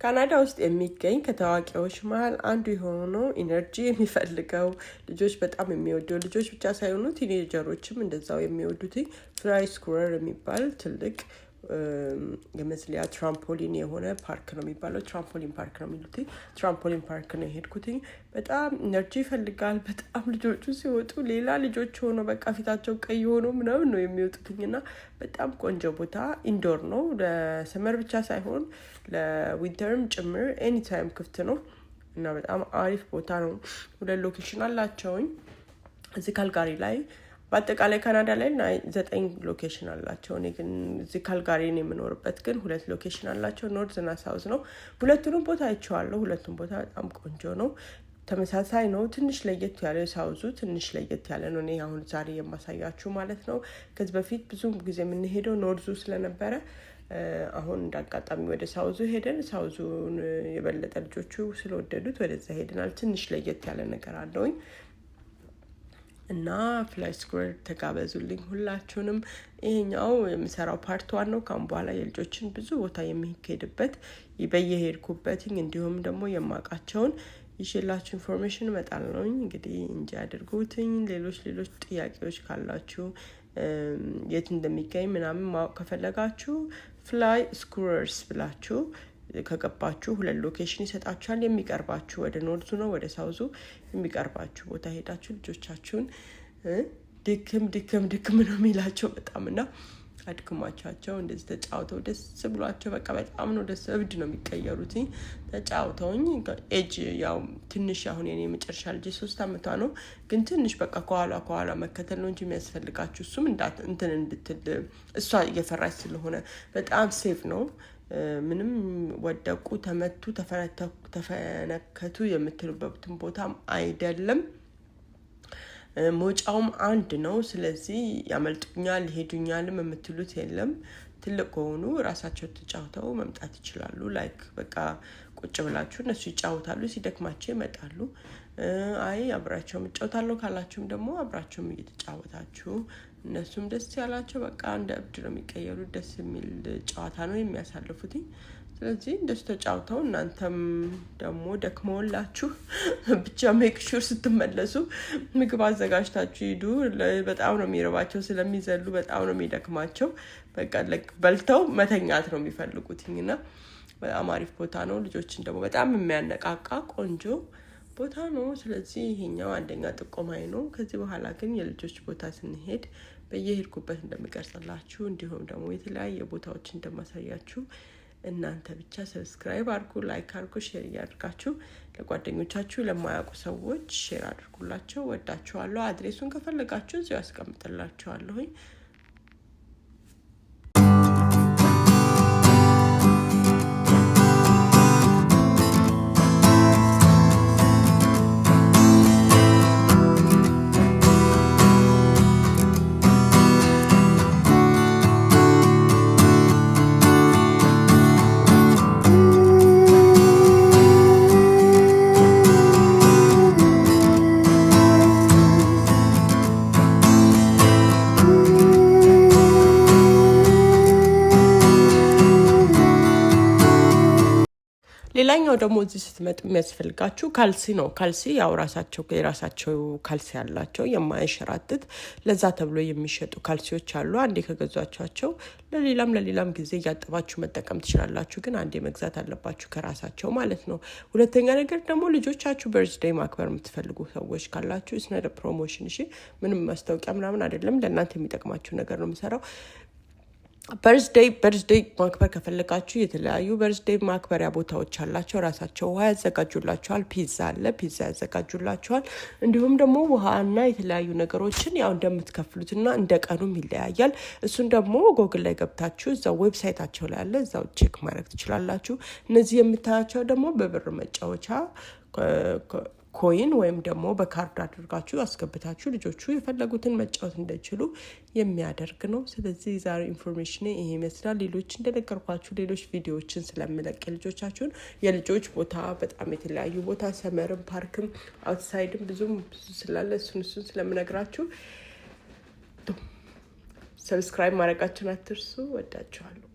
ካናዳ ውስጥ የሚገኝ ከታዋቂዎች መሃል አንዱ የሆነው ኢነርጂ የሚፈልገው ልጆች በጣም የሚወደው ልጆች ብቻ ሳይሆኑ ቲኔጀሮችም እንደዛው የሚወዱት ፍላይ ስኩረር የሚባል ትልቅ የመስሊያ ትራምፖሊን የሆነ ፓርክ ነው የሚባለው። ትራምፖሊን ፓርክ ነው የሚሉት። ትራምፖሊን ፓርክ ነው የሄድኩት። በጣም ኢነርጂ ይፈልጋል። በጣም ልጆቹ ሲወጡ ሌላ ልጆች ሆኖ በቃ ፊታቸው ቀይ ሆኖ ምናምን ነው የሚወጡትኝና በጣም ቆንጆ ቦታ ኢንዶር ነው። ለሰመር ብቻ ሳይሆን ለዊንተርም ጭምር ኤኒ ታይም ክፍት ነው እና በጣም አሪፍ ቦታ ነው። ሁለት ሎኬሽን አላቸውኝ እዚህ ካልጋሪ ላይ። በአጠቃላይ ካናዳ ላይ 9 ሎኬሽን አላቸው። እኔ ግን እዚህ ካልጋሪ ነው የምኖርበት፣ ግን 2 ሎኬሽን አላቸው፣ ኖርዝ እና ሳውዝ ነው። ሁለቱንም ቦታ አይቼዋለሁ። ሁለቱም ቦታ በጣም ቆንጆ ነው። ተመሳሳይ ነው። ትንሽ ለየት ያለ ሳውዙ ትንሽ ለየት ያለ ነው። እኔ አሁን ዛሬ የማሳያችሁ ማለት ነው። ከዚህ በፊት ብዙ ጊዜ የምንሄደው ኖርዙ ስለነበረ አሁን እንዳጋጣሚ ወደ ሳውዙ ሄደን ሳውዙን የበለጠ ልጆቹ ስለወደዱት ወደዛ ሄደናል። ትንሽ ለየት ያለ ነገር አለውኝ እና ፍላይ ስኩዌር ተጋበዙልኝ ሁላችሁንም። ይሄኛው የምሰራው ፓርት 1 ነው። ካሁን በኋላ የልጆችን ብዙ ቦታ የሚሄድበት በየሄድኩበት እንዲሁም ደግሞ የማውቃቸውን ይሽላችሁ ኢንፎርሜሽን እመጣለሁ። እንግዲህ እንጂ አድርጉትኝ። ሌሎች ጥያቄዎች ካላችሁ የት እንደሚገኝ ምናምን ማወቅ ከፈለጋችሁ ፍላይ ስኩዌርስ ብላችሁ ከገባችሁ 2 ሎኬሽን ይሰጣችኋል። የሚቀርባችሁ ወደ ኖርዙ ነው ወደ ሳውዙ የሚቀርባችሁ ቦታ ሄዳችሁ ልጆቻችሁን ድክም ነው የሚላቸው በጣም እና አድክሟቸው እንደዚህ ተጫውተው ደስ ብሏቸው በቃ በጣም ነው ደስ እብድ ነው የሚቀየሩት። ተጫውተውኝ ኤጅ ያው ትንሽ አሁን የኔ መጨረሻ ልጅ 3 አመቷ ነው፣ ግን ትንሽ በቃ ከኋላ መከተል ነው እንጂ የሚያስፈልጋችሁ እሱም እንትን እንድትል እሷ እየፈራች ስለሆነ በጣም ሴፍ ነው። ምንም ወደቁ ተመቱ ተፈነከቱ የምትሉበትን ቦታም አይደለም። ሞጫውም አንድ ነው። ስለዚህ ያመልጡኛል ይሄዱኛልም የምትሉት የለም። ትልቅ ከሆኑ ራሳቸው ተጫውተው መምጣት ይችላሉ። ላይክ በቃ ቁጭ ብላችሁ እነሱ ይጫወታሉ፣ ሲደክማቸው ይመጣሉ። አይ አብራቸው መጫወታለሁ ካላችሁም ደግሞ አብራቸውም እየተጫወታችሁ እነሱም ደስ ያላቸው በቃ እንደ እብድ ነው የሚቀየሩት። ደስ የሚል ጨዋታ ነው የሚያሳልፉት። ስለዚህ እንደሱ ተጫውተው እናንተም ደግሞ ደክሞላችሁ ብቻ ሜክ ሹር ስትመለሱ ምግብ አዘጋጅታችሁ ሂዱ። በጣም ነው የሚረባቸው ስለሚዘሉ በጣም ነው የሚደክማቸው። በቃ በልተው መተኛት ነው የሚፈልጉትኝና በጣም አሪፍ ቦታ ነው። ልጆችን ደግሞ በጣም የሚያነቃቃ ቆንጆ ቦታ ነው። ስለዚህ ይሄኛው አንደኛ ጥቆማዬ ነው። ከዚህ በኋላ ግን የልጆች ቦታ ስንሄድ በየሄድኩበት እንደምቀርጽላችሁ እንዲሁም ደግሞ የተለያየ ቦታዎች እንደማሳያችሁ እናንተ ብቻ ሰብስክራይብ አድርጉ፣ ላይክ አድርጉ፣ ሼር ያድርጋችሁ። ለጓደኞቻችሁ ለማያውቁ ሰዎች ሼር አድርጉላቸው። ወዳችኋለሁ። አድሬሱን ከፈለጋችሁ እዚሁ አስቀምጥላችኋለሁኝ። ሌላኛው ደግሞ እዚህ ስትመጡ የሚያስፈልጋችሁ ካልሲ ነው። ካልሲ ያው የራሳቸው ካልሲ ያላቸው የማይሸራትት ለዛ ተብሎ የሚሸጡ ካልሲዎች አሉ። አንዴ ከገዛችኋቸው ለሌላም ጊዜ እያጠባችሁ መጠቀም ትችላላችሁ። ግን አንዴ መግዛት አለባችሁ ከራሳቸው ማለት ነው። ሁለተኛ ነገር ደግሞ ልጆቻችሁ በርዝዴይ ማክበር የምትፈልጉ ሰዎች ካላችሁ ስነደ ፕሮሞሽን እሺ፣ ምንም ማስታወቂያ ምናምን አይደለም፣ ለእናንተ የሚጠቅማችሁ ነገር ነው የምሰራው። በርዝዴይ ማክበር ከፈለጋችሁ የተለያዩ በርዝዴይ ማክበሪያ ቦታዎች አላቸው። ራሳቸው ውሃ ያዘጋጁላችኋል። ፒዛ አለ፣ ፒዛ ያዘጋጁላችኋል። እንዲሁም ደግሞ ውሃና የተለያዩ ነገሮችን ያው እንደምትከፍሉትና እንደ ቀኑም ይለያያል። እሱን ደግሞ ጎግል ላይ ገብታችሁ እዛው ዌብሳይታቸው ላይ አለ፣ እዛው ቼክ ማድረግ ትችላላችሁ። እነዚህ የምታያቸው ደግሞ በብር መጫወቻ ኮይን ወይም ደግሞ በካርድ አድርጋችሁ አስገብታችሁ ልጆቹ የፈለጉትን መጫወት እንደችሉ የሚያደርግ ነው። ስለዚህ ዛሬ ኢንፎርሜሽን ይሄ ይመስላል። ሌሎች እንደነገርኳችሁ ሌሎች ቪዲዮዎችን ስለምለቅ ልጆቻችሁን የልጆች ቦታ በጣም የተለያዩ ቦታ ሰመርም ፓርክም አውትሳይድም ብዙ ስላለ እሱን ስለምነግራችሁ ሰብስክራይብ ማድረጋችሁን አትርሱ። ወዳችኋለሁ።